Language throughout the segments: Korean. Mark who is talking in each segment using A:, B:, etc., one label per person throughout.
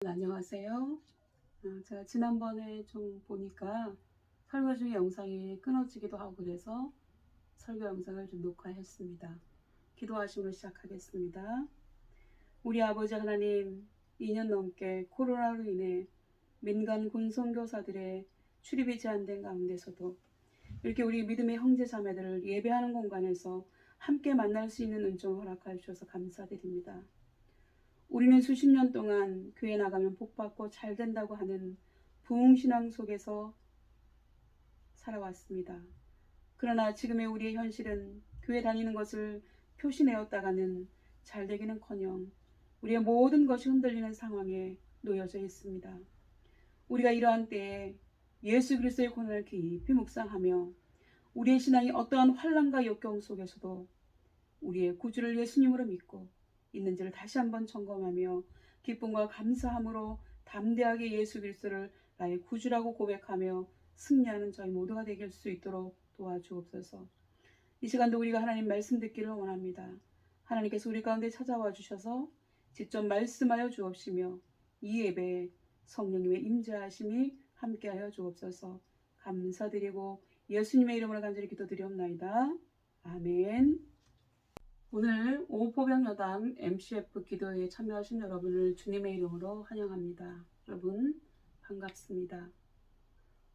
A: 안녕하세요. 제가 지난번에 좀 보니까 설교 중에 영상이 끊어지기도 하고 그래서 설교 영상을 좀 녹화했습니다. 기도하심으로 시작하겠습니다. 우리 아버지 하나님, 2년 넘게 코로나로 인해 민간 군선교사들의 출입이 제한된 가운데서도 이렇게 우리 믿음의 형제 자매들을 예배하는 공간에서 함께 만날 수 있는 은총을 허락하여 주셔서 감사드립니다. 우리는 수십 년 동안 교회 나가면 복받고 잘 된다고 하는 부흥신앙 속에서 살아왔습니다. 그러나 지금의 우리의 현실은 교회 다니는 것을 표시내었다가는 잘 되기는커녕 우리의 모든 것이 흔들리는 상황에 놓여져 있습니다. 우리가 이러한 때에 예수 그리스도의 고난을 깊이 묵상하며 우리의 신앙이 어떠한 환난과 역경 속에서도 우리의 구주를 예수님으로 믿고 있는지를 다시 한번 점검하며 기쁨과 감사함으로 담대하게 예수 그리스도를 나의 구주라고 고백하며 승리하는 저희 모두가 되길 수 있도록 도와주옵소서. 이 시간도 우리가 하나님 말씀 듣기를 원합니다. 하나님께서 우리 가운데 찾아와 주셔서 직접 말씀하여 주옵시며 이 예배에 성령님의 임재하심이 함께하여 주옵소서. 감사드리고 예수님의 이름으로 간절히 기도드리옵나이다. 아멘. 오늘 오포병여당 MCF 기도회에 참여하신 여러분을 주님의 이름으로 환영합니다. 여러분 반갑습니다.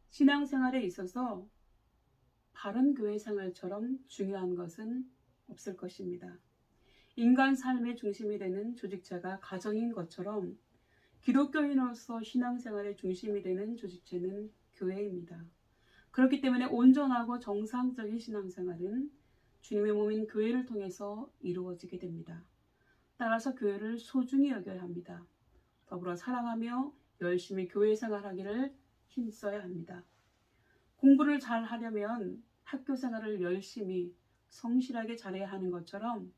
A: 신앙생활에 있어서 바른 교회 생활처럼 중요한 것은 없을 것입니다. 인간 삶의 중심이 되는 조직체가 가정인 것처럼 기독교인으로서 신앙생활의 중심이 되는 조직체는 교회입니다. 그렇기 때문에 온전하고 정상적인 신앙생활은 주님의 몸인 교회를 통해서 이루어지게 됩니다. 따라서 교회를 소중히 여겨야 합니다. 더불어 사랑하며 열심히 교회 생활하기를 힘써야 합니다. 공부를 잘 하려면 학교 생활을 열심히 성실하게 잘해야 하는 것처럼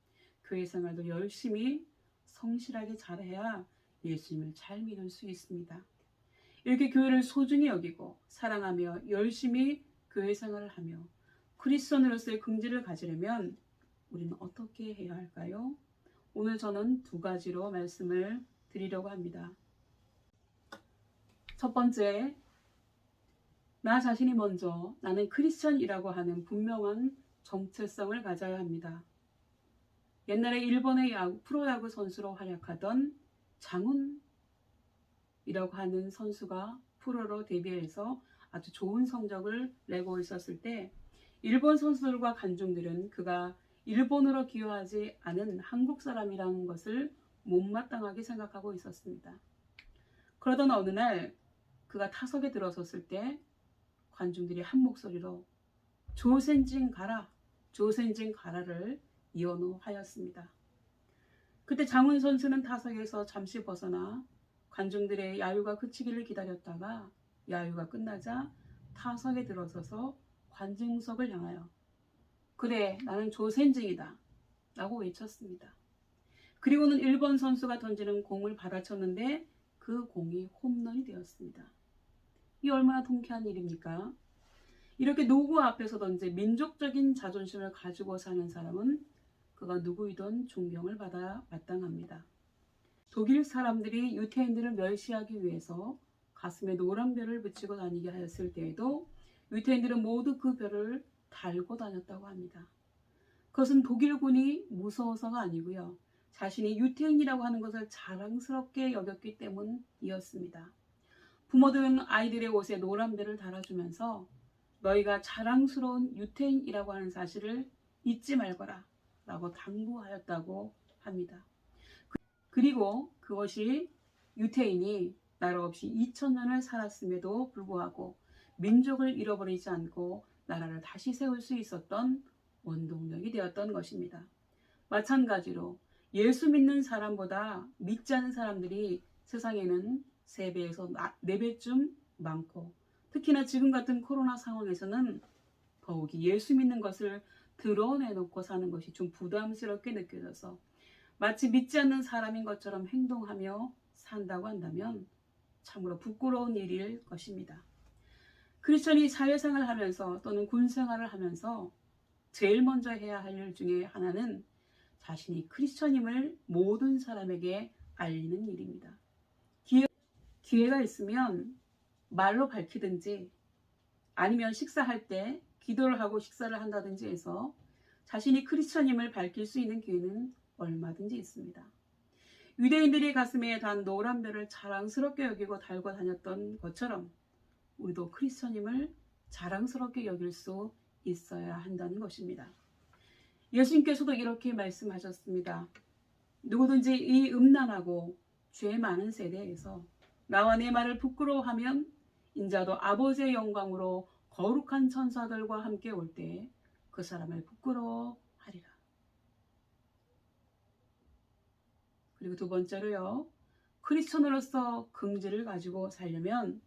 A: 교회 생활도 열심히 성실하게 잘해야 예수님을 잘 믿을 수 있습니다. 이렇게 교회를 소중히 여기고 사랑하며 열심히 교회 생활을 하며 그리스도인으로서의 긍지를 가지려면 우리는 어떻게 해야 할까요? 오늘 저는 두 가지로 말씀을 드리려고 합니다. 첫 번째, 나 자신이 먼저 나는 크리스천이라고 하는 분명한 정체성을 가져야 합니다. 옛날에 일본의 프로야구 선수로 활약하던 장훈이라고 하는 선수가 프로로 데뷔해서 아주 좋은 성적을 내고 있었을 때 일본 선수들과 관중들은 그가 일본으로 기여하지 않은 한국 사람이라는 것을 못마땅하게 생각하고 있었습니다. 그러던 어느 날 그가 타석에 들어섰을 때 관중들이 한 목소리로 조센진 가라, 조센진 가라를 이언호하였습니다. 그때 장훈 선수는 타석에서 잠시 벗어나 관중들의 야유가 그치기를 기다렸다가 야유가 끝나자 타석에 들어서서 관중석을 향하여 그래 나는 조센징이다 라고 외쳤습니다. 그리고는 일본 선수가 던지는 공을 받아쳤는데 그 공이 홈런이 되었습니다. 이 얼마나 통쾌한 일입니까? 이렇게 누구 앞에서든지 민족적인 자존심을 가지고 사는 사람은 그가 누구이든 존경을 받아 마땅합니다. 독일 사람들이 유태인들을 멸시하기 위해서 가슴에 노란 별을 붙이고 다니게 하였을 때에도 유태인들은 모두 그 별을 달고 다녔다고 합니다. 그것은 독일군이 무서워서가 아니고요. 자신이 유태인이라고 하는 것을 자랑스럽게 여겼기 때문이었습니다. 부모들은 아이들의 옷에 노란 별을 달아주면서 너희가 자랑스러운 유태인이라고 하는 사실을 잊지 말거라 라고 당부하였다고 합니다. 그리고 그것이 유태인이 나라 없이 2000년을 살았음에도 불구하고 민족을 잃어버리지 않고 나라를 다시 세울 수 있었던 원동력이 되었던 것입니다. 마찬가지로 예수 믿는 사람보다 믿지 않는 사람들이 세상에는 3배에서 4배쯤 많고 특히나 지금 같은 코로나 상황에서는 더욱이 예수 믿는 것을 드러내놓고 사는 것이 좀 부담스럽게 느껴져서 마치 믿지 않는 사람인 것처럼 행동하며 산다고 한다면 참으로 부끄러운 일일 것입니다. 크리스천이 사회생활을 하면서 또는 군생활을 하면서 제일 먼저 해야 할 일 중에 하나는 자신이 크리스천임을 모든 사람에게 알리는 일입니다. 기회가 있으면 말로 밝히든지 아니면 식사할 때 기도를 하고 식사를 한다든지 해서 자신이 크리스천임을 밝힐 수 있는 기회는 얼마든지 있습니다. 유대인들이 가슴에 단 노란 별을 자랑스럽게 여기고 달고 다녔던 것처럼 우리도 크리스천임을 자랑스럽게 여길 수 있어야 한다는 것입니다. 예수님께서도 이렇게 말씀하셨습니다. 누구든지 이 음란하고 죄 많은 세대에서 나와 내 말을 부끄러워하면 인자도 아버지의 영광으로 거룩한 천사들과 함께 올 때 그 사람을 부끄러워하리라. 그리고 두 번째로요. 크리스천으로서 긍지를 가지고 살려면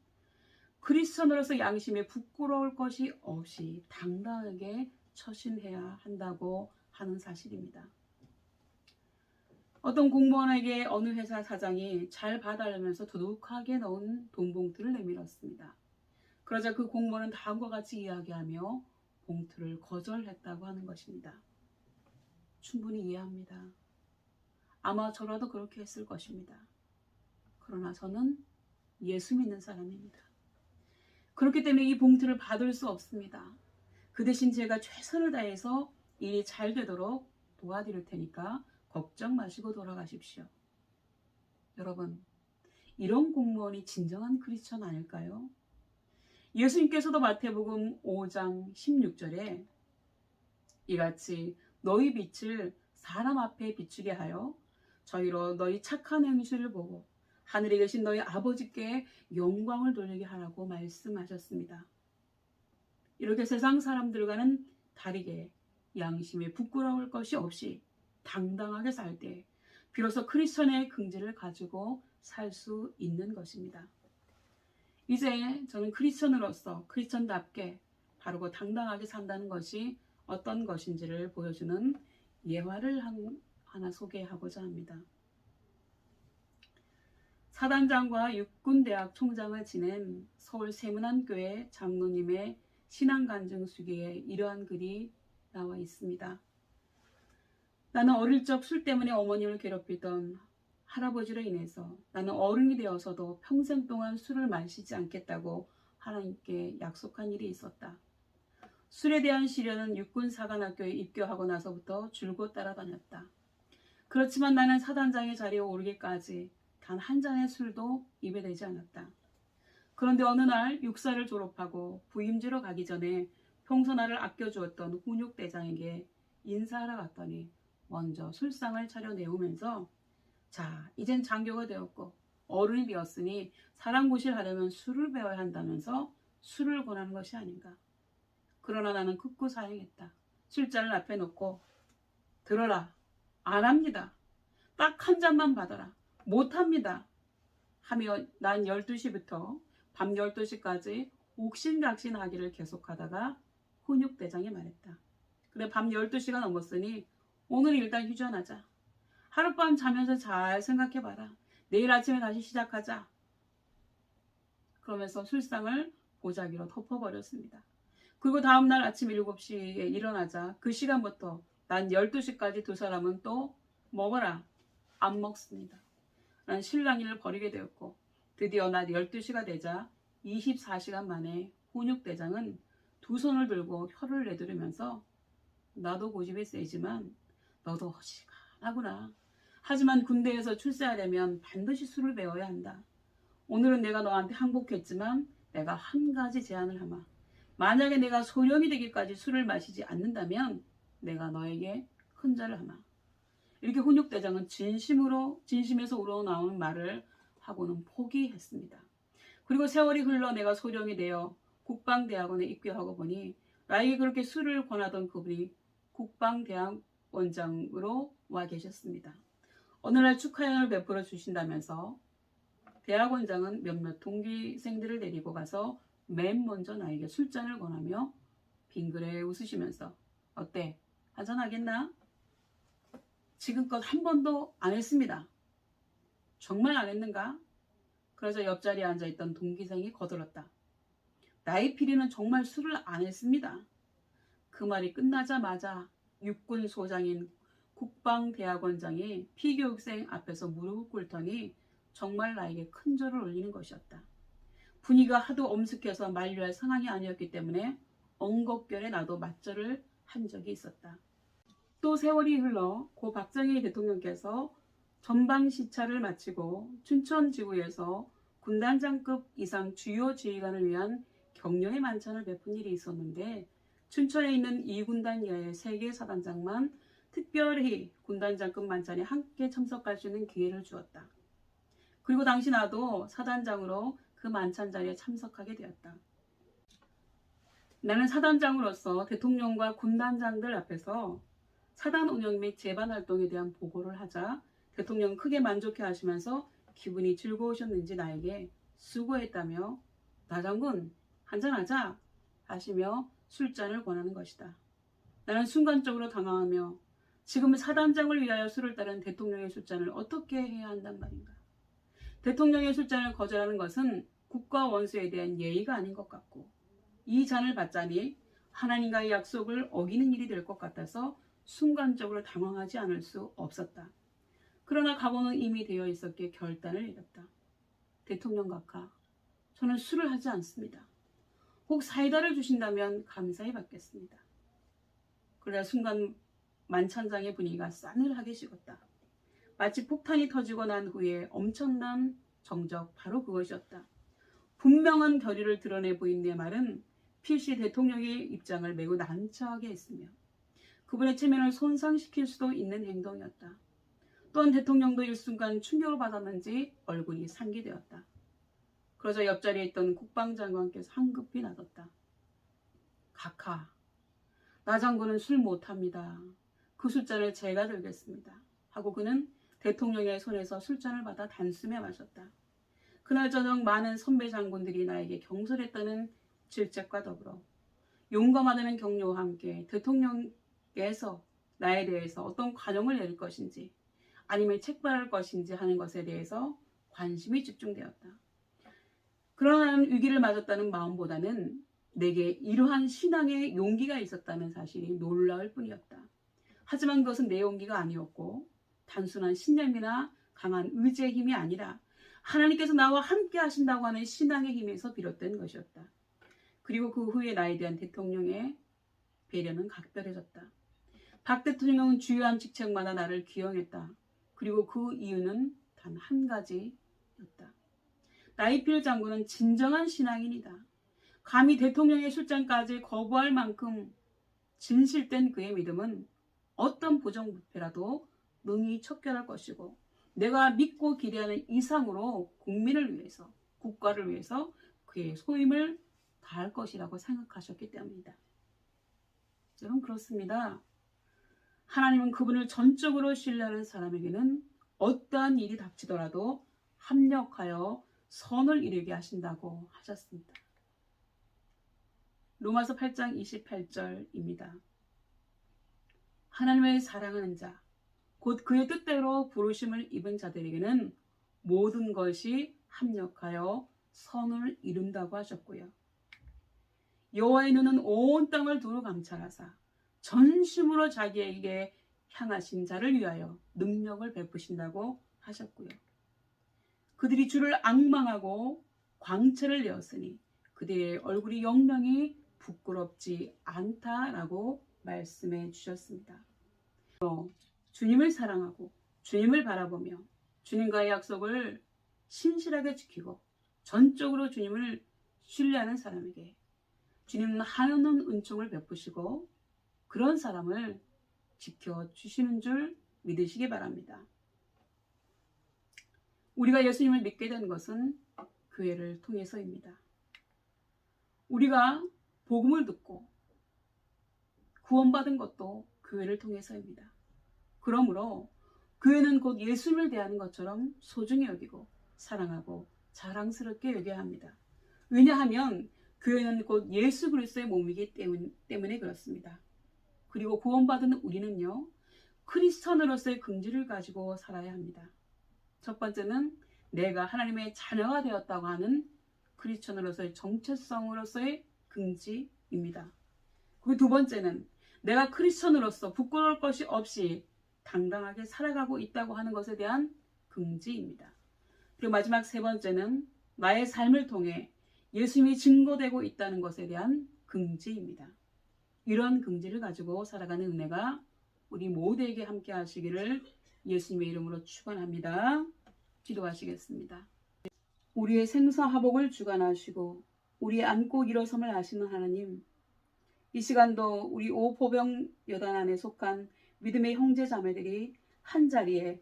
A: 크리스천으로서 양심에 부끄러울 것이 없이 당당하게 처신해야 한다고 하는 사실입니다. 어떤 공무원에게 어느 회사 사장이 잘 봐달라면서 두둑하게 넣은 돈 봉투를 내밀었습니다. 그러자 그 공무원은 다음과 같이 이야기하며 봉투를 거절했다고 하는 것입니다. 충분히 이해합니다. 아마 저라도 그렇게 했을 것입니다. 그러나 저는 예수 믿는 사람입니다. 그렇기 때문에 이 봉투를 받을 수 없습니다. 그 대신 제가 최선을 다해서 일이 잘 되도록 도와드릴 테니까 걱정 마시고 돌아가십시오. 여러분, 이런 공무원이 진정한 크리스천 아닐까요? 예수님께서도 마태복음 5장 16절에 이같이 너희 빛을 사람 앞에 비추게 하여 저희로 너희 착한 행실을 보고 하늘에 계신 너희 아버지께 영광을 돌리게 하라고 말씀하셨습니다. 이렇게 세상 사람들과는 다르게 양심에 부끄러울 것이 없이 당당하게 살 때 비로소 크리스천의 긍지를 가지고 살 수 있는 것입니다. 이제 저는 크리스천으로서 크리스천답게 바르고 당당하게 산다는 것이 어떤 것인지를 보여주는 예화를 하나 소개하고자 합니다. 사단장과 육군대학 총장을 지낸 서울 세문안교회 장로님의 신앙간증수기에 이러한 글이 나와 있습니다. 나는 어릴 적 술 때문에 어머님을 괴롭히던 할아버지로 인해서 나는 어른이 되어서도 평생 동안 술을 마시지 않겠다고 하나님께 약속한 일이 있었다. 술에 대한 시련은 육군사관학교에 입교하고 나서부터 줄곧 따라다녔다. 그렇지만 나는 사단장의 자리에 오르기까지 단 한 잔의 술도 입에 대지 않았다. 그런데 어느 날 육사를 졸업하고 부임지로 가기 전에 평소 나를 아껴주었던 훈육대장에게 인사하러 갔더니 먼저 술상을 차려내오면서 자, 이젠 장교가 되었고 어른이 되었으니 사랑구실하려면 술을 배워야 한다면서 술을 권하는 것이 아닌가. 그러나 나는 극구 사양했다. 술잔을 앞에 놓고 들어라. 안 합니다. 딱 한 잔만 받아라. 못합니다. 하며 난 12시부터 밤 12시까지 옥신각신하기를 계속하다가 훈육대장이 말했다. 그래 밤 12시가 넘었으니 오늘 일단 휴전하자. 하룻밤 자면서 잘 생각해봐라. 내일 아침에 다시 시작하자. 그러면서 술상을 보자기로 덮어버렸습니다. 그리고 다음날 아침 7시에 일어나자 그 시간부터 난 12시까지 두 사람은 또 먹어라. 안 먹습니다. 난 실랑이를 벌이게 되었고 드디어 낮 12시가 되자 24시간 만에 훈육대장은 두 손을 들고 혀를 내두르면서 나도 고집이 세지만 너도 허시간하구나. 하지만 군대에서 출세하려면 반드시 술을 배워야 한다. 오늘은 내가 너한테 항복했지만 내가 한 가지 제안을 하마. 만약에 내가 소령이 되기까지 술을 마시지 않는다면 내가 너에게 큰절을 하마. 이렇게 훈육대장은 진심에서 우러나오는 말을 하고는 포기했습니다. 그리고 세월이 흘러 내가 소령이 되어 국방대학원에 입교하고 보니 나에게 그렇게 술을 권하던 그분이 국방대학원장으로 와 계셨습니다. 어느 날 축하연을 베풀어 주신다면서 대학원장은 몇몇 동기생들을 데리고 가서 맨 먼저 나에게 술잔을 권하며 빙그레 웃으시면서 어때? 한잔하겠나? 지금껏 한 번도 안 했습니다. 정말 안 했는가? 그러자 옆자리에 앉아있던 동기생이 거들었다. 나의 피리는 정말 술을 안 했습니다. 그 말이 끝나자마자 육군소장인 국방대학원장이 피교육생 앞에서 무릎을 꿇더니 정말 나에게 큰 절을 올리는 것이었다. 분위기가 하도 엄숙해서 만류할 상황이 아니었기 때문에 엉겁결에 나도 맞절을 한 적이 있었다. 또 세월이 흘러 고 박정희 대통령께서 전방시찰을 마치고 춘천지구에서 군단장급 이상 주요 지휘관을 위한 격려의 만찬을 베푼 일이 있었는데 춘천에 있는 2군단 이하의 3개 사단장만 특별히 군단장급 만찬에 함께 참석할 수 있는 기회를 주었다. 그리고 당시 나도 사단장으로 그 만찬 자리에 참석하게 되었다. 나는 사단장으로서 대통령과 군단장들 앞에서 사단 운영 및 재반 활동에 대한 보고를 하자 대통령은 크게 만족해 하시면서 기분이 즐거우셨는지 나에게 수고했다며 나 장군 한잔하자 하시며 술잔을 권하는 것이다. 나는 순간적으로 당황하며 지금 사단장을 위하여 술을 따른 대통령의 술잔을 어떻게 해야 한단 말인가. 대통령의 술잔을 거절하는 것은 국가 원수에 대한 예의가 아닌 것 같고 이 잔을 받자니 하나님과의 약속을 어기는 일이 될 것 같아서 순간적으로 당황하지 않을 수 없었다. 그러나 각오는 이미 되어 있었기에 결단을 내렸다. 대통령 각하, 저는 술을 하지 않습니다. 혹 사이다를 주신다면 감사히 받겠습니다. 그러자 순간 만찬장의 분위기가 싸늘하게 식었다. 마치 폭탄이 터지고 난 후에 엄청난 정적, 바로 그것이었다. 분명한 결의를 드러내 보인 내 말은 필시 대통령의 입장을 매우 난처하게 했으며 그분의 체면을 손상시킬 수도 있는 행동이었다. 또한 대통령도 일순간 충격을 받았는지 얼굴이 상기되었다. 그러자 옆자리에 있던 국방장관께서 황급히 나섰다. 각하, 나 장군은 술 못합니다. 그 술잔을 제가 들겠습니다. 하고 그는 대통령의 손에서 술잔을 받아 단숨에 마셨다. 그날 저녁 많은 선배 장군들이 나에게 경솔했다는 질책과 더불어 용감하다는 격려와 함께 대통령께서 나에 대해서 어떤 관용을 내릴 것인지 아니면 책발할 것인지 하는 것에 대해서 관심이 집중되었다. 그러나 나는 위기를 맞았다는 마음보다는 내게 이러한 신앙의 용기가 있었다는 사실이 놀라울 뿐이었다. 하지만 그것은 내 용기가 아니었고 단순한 신념이나 강한 의지의 힘이 아니라 하나님께서 나와 함께 하신다고 하는 신앙의 힘에서 비롯된 것이었다. 그리고 그 후에 나에 대한 대통령의 배려는 각별해졌다. 박 대통령은 주요한 직책마다 나를 기용했다. 그리고 그 이유는 단 한 가지였다. 나이필 장군은 진정한 신앙인이다. 감히 대통령의 술잔까지 거부할 만큼 진실된 그의 믿음은 어떤 부정부패라도 능히 척결할 것이고 내가 믿고 기대하는 이상으로 국민을 위해서, 국가를 위해서 그의 소임을 다할 것이라고 생각하셨기 때문이다. 여러분 그렇습니다. 하나님은 그분을 전적으로 신뢰하는 사람에게는 어떠한 일이 닥치더라도 합력하여 선을 이루게 하신다고 하셨습니다. 로마서 8장 28절입니다. 하나님의 사랑하는 자, 곧 그의 뜻대로 부르심을 입은 자들에게는 모든 것이 합력하여 선을 이룬다고 하셨고요. 여호와의 눈은 온 땅을 두루 감찰하사 전심으로 자기에게 향하신 자를 위하여 능력을 베푸신다고 하셨고요. 그들이 주를 앙망하고 광채를 내었으니 그들의 얼굴이 영영이 부끄럽지 않다라고 말씀해 주셨습니다. 주님을 사랑하고 주님을 바라보며 주님과의 약속을 신실하게 지키고 전적으로 주님을 신뢰하는 사람에게 주님은 한없는 은총을 베푸시고 그런 사람을 지켜주시는 줄 믿으시기 바랍니다. 우리가 예수님을 믿게 된 것은 교회를 통해서입니다. 우리가 복음을 듣고 구원받은 것도 교회를 통해서입니다. 그러므로 교회는 곧 예수님을 대하는 것처럼 소중히 여기고 사랑하고 자랑스럽게 여겨야 합니다. 왜냐하면 교회는 곧 예수 그리스도의 몸이기 때문에 그렇습니다. 그리고 구원받은 우리는요, 크리스천으로서의 긍지를 가지고 살아야 합니다. 첫 번째는 내가 하나님의 자녀가 되었다고 하는 크리스천으로서의 정체성으로서의 긍지입니다. 그리고 두 번째는 내가 크리스천으로서 부끄러울 것이 없이 당당하게 살아가고 있다고 하는 것에 대한 긍지입니다. 그리고 마지막 세 번째는 나의 삶을 통해 예수님이 증거되고 있다는 것에 대한 긍지입니다. 이런 긍지를 가지고 살아가는 은혜가 우리 모두에게 함께 하시기를 예수님의 이름으로 축원합니다. 기도하시겠습니다. 우리의 생사화복을 주관하시고 우리의 안고 일어섬을 아시는 하나님, 이 시간도 우리 오보병 여단 안에 속한 믿음의 형제 자매들이 한자리에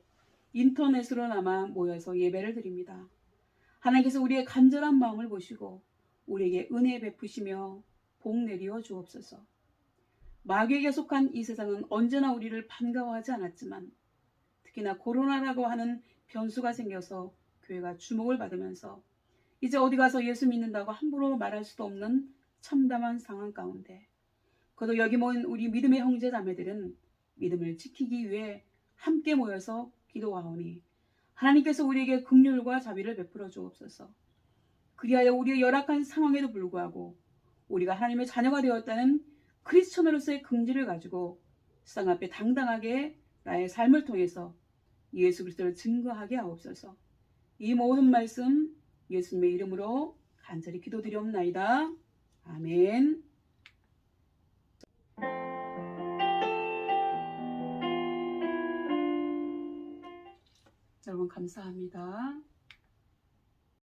A: 인터넷으로나마 모여서 예배를 드립니다. 하나님께서 우리의 간절한 마음을 보시고 우리에게 은혜 베푸시며 복 내리어 주옵소서. 마귀에게 속한 이 세상은 언제나 우리를 반가워하지 않았지만 특히나 코로나라고 하는 변수가 생겨서 교회가 주목을 받으면서 이제 어디 가서 예수 믿는다고 함부로 말할 수도 없는 참담한 상황 가운데 그래도 여기 모인 우리 믿음의 형제 자매들은 믿음을 지키기 위해 함께 모여서 기도하오니 하나님께서 우리에게 긍휼과 자비를 베풀어 주옵소서. 그리하여 우리의 열악한 상황에도 불구하고 우리가 하나님의 자녀가 되었다는 크리스천으로서의 긍지를 가지고 세상 앞에 당당하게 나의 삶을 통해서 예수 그리스도를 증거하게 하옵소서. 이 모든 말씀 예수님의 이름으로 간절히 기도드리옵나이다. 아멘. 여러분 감사합니다.